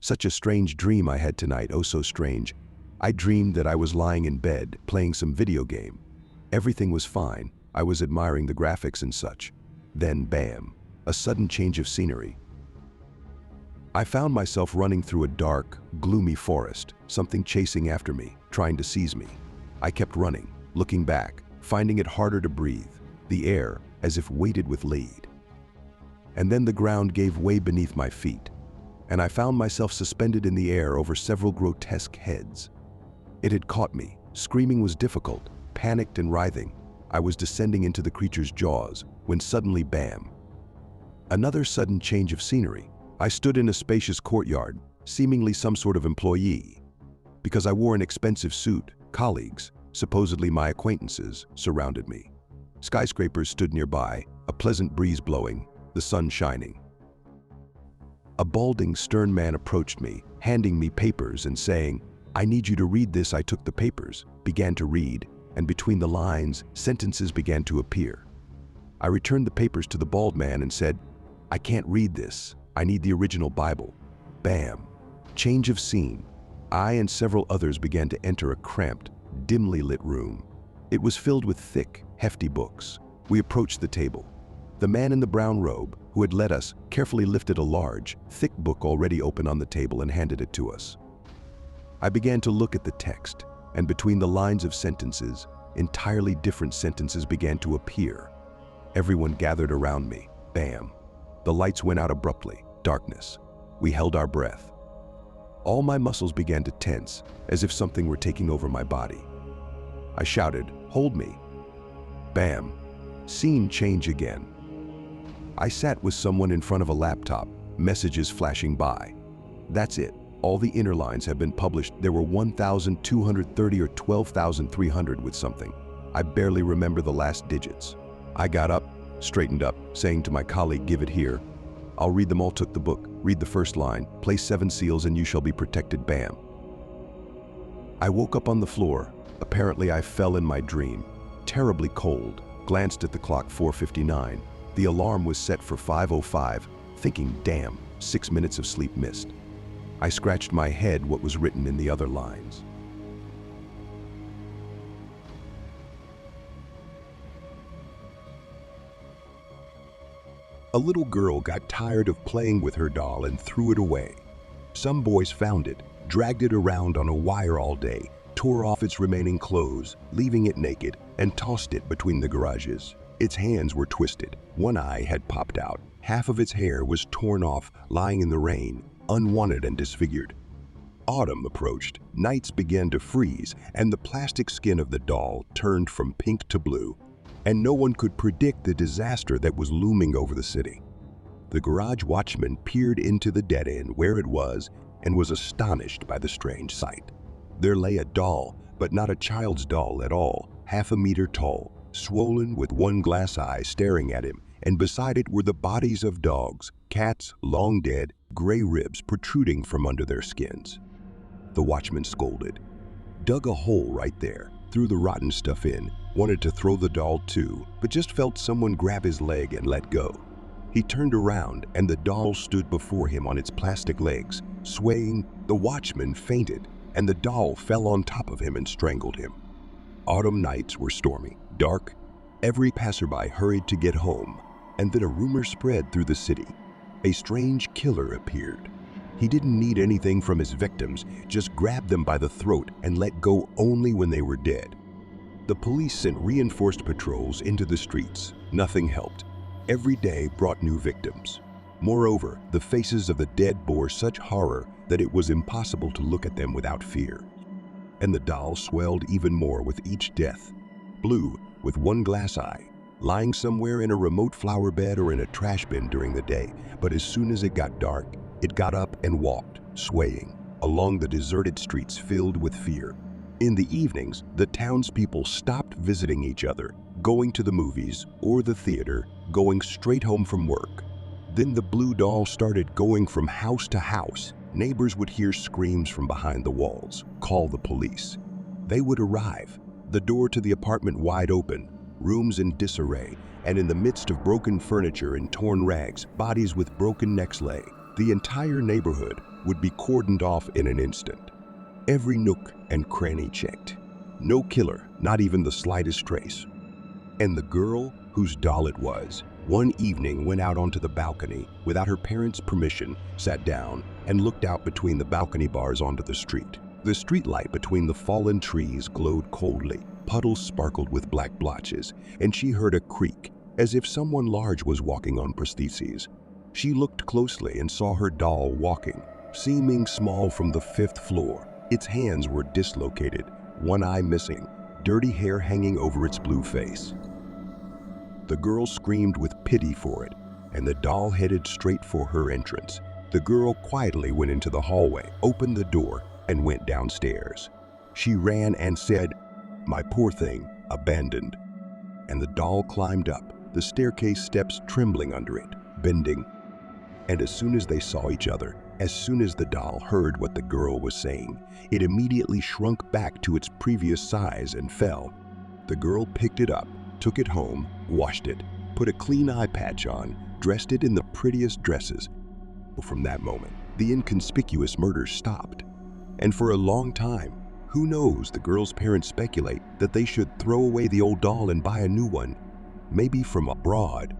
Such a strange dream I had tonight, oh so strange. I dreamed that I was lying in bed, playing some video game. Everything was fine. I was admiring the graphics and such. Then, bam, a sudden change of scenery. I found myself running through a dark, gloomy forest, something chasing after me, trying to seize me. I kept running, looking back, finding it harder to breathe, the air as if weighted with lead. And then the ground gave way beneath my feet, and I found myself suspended in the air over several grotesque heads. It had caught me. Screaming was difficult, panicked and writhing. I was descending into the creature's jaws when suddenly, bam! Another sudden change of scenery. I stood in a spacious courtyard, seemingly some sort of employee. Because I wore an expensive suit, colleagues, supposedly my acquaintances, surrounded me. Skyscrapers stood nearby, a pleasant breeze blowing, the sun shining. A balding, stern man approached me, handing me papers and saying, "I need you to read this." I took the papers, began to read, and between the lines, sentences began to appear. I returned the papers to the bald man and said, "I can't read this. I need the original Bible." Bam! Change of scene. I and several others began to enter a cramped, dimly lit room. It was filled with thick, hefty books. We approached the table. The man in the brown robe, who had led us, carefully lifted a large, thick book already open on the table and handed it to us. I began to look at the text, and between the lines of sentences, entirely different sentences began to appear. Everyone gathered around me. Bam! The lights went out abruptly. Darkness. We held our breath. All my muscles began to tense, as if something were taking over my body. I shouted, "Hold me!" Bam! Scene change again. I sat with someone in front of a laptop, messages flashing by. That's it. All the inner lines have been published. There were 1,230 or 12,300 with something. I barely remember the last digits. I got up, straightened up, saying to my colleague, "Give it here." "I'll read them all." Took the book, read the first line, "Place 7 seals and you shall be protected." Bam! I woke up on the floor. Apparently I fell in my dream. Terribly cold. Glanced at the clock, 4:59. The alarm was set for 5:05, thinking, damn, 6 minutes of sleep missed. I scratched my head what was written in the other lines. A little girl got tired of playing with her doll and threw it away. Some boys found it, dragged it around on a wire all day, tore off its remaining clothes, leaving it naked, and tossed it between the garages. Its hands were twisted, one eye had popped out, half of its hair was torn off, lying in the rain, unwanted and disfigured. Autumn approached, nights began to freeze, and the plastic skin of the doll turned from pink to blue. And no one could predict the disaster that was looming over the city. The garage watchman peered into the dead end where it was and was astonished by the strange sight. There lay a doll, but not a child's doll at all, half a meter tall, swollen with one glass eye staring at him, and beside it were the bodies of dogs, cats, long dead, gray ribs protruding from under their skins. The watchman scolded, dug a hole right there, threw the rotten stuff in, wanted to throw the doll too, but just felt someone grab his leg and let go. He turned around and the doll stood before him on its plastic legs, swaying. The watchman fainted, and the doll fell on top of him and strangled him. Autumn nights were stormy, dark. Every passerby hurried to get home, and then a rumor spread through the city. A strange killer appeared. He didn't need anything from his victims, just grabbed them by the throat and let go only when they were dead. The police sent reinforced patrols into the streets. Nothing helped. Every day brought new victims. Moreover, the faces of the dead bore such horror that it was impossible to look at them without fear. And the doll swelled even more with each death. Blue, with one glass eye, lying somewhere in a remote flower bed or in a trash bin during the day, but as soon as it got dark, it got up and walked, swaying, along the deserted streets filled with fear. In the evenings, the townspeople stopped visiting each other, going to the movies or the theater, going straight home from work. Then the blue doll started going from house to house. Neighbors would hear screams from behind the walls, call the police. They would arrive, the door to the apartment wide open, rooms in disarray, and in the midst of broken furniture and torn rags, bodies with broken necks lay. The entire neighborhood, would be cordoned off in an instant. Every nook and cranny checked. No killer, not even the slightest trace. And the girl, whose doll it was, one evening went out onto the balcony without her parents' permission, sat down, and looked out between the balcony bars onto the street. The streetlight between the fallen trees glowed coldly. Puddles sparkled with black blotches, and she heard a creak, as if someone large was walking on prostheses. She looked closely and saw her doll walking, seeming small from the 5th floor. Its hands were dislocated, one eye missing, dirty hair hanging over its blue face. The girl screamed with pity for it, and the doll headed straight for her entrance. The girl quietly went into the hallway, opened the door, and went downstairs. She ran and said, "My poor thing, abandoned." And the doll climbed up, the staircase steps trembling under it, bending. And as soon as they saw each other, as soon as the doll heard what the girl was saying, it immediately shrunk back to its previous size and fell. The girl picked it up, took it home, washed it, put a clean eye patch on, dressed it in the prettiest dresses. From that moment, the inconspicuous murder stopped. And for a long time, who knows, the girl's parents speculate that they should throw away the old doll and buy a new one, maybe from abroad.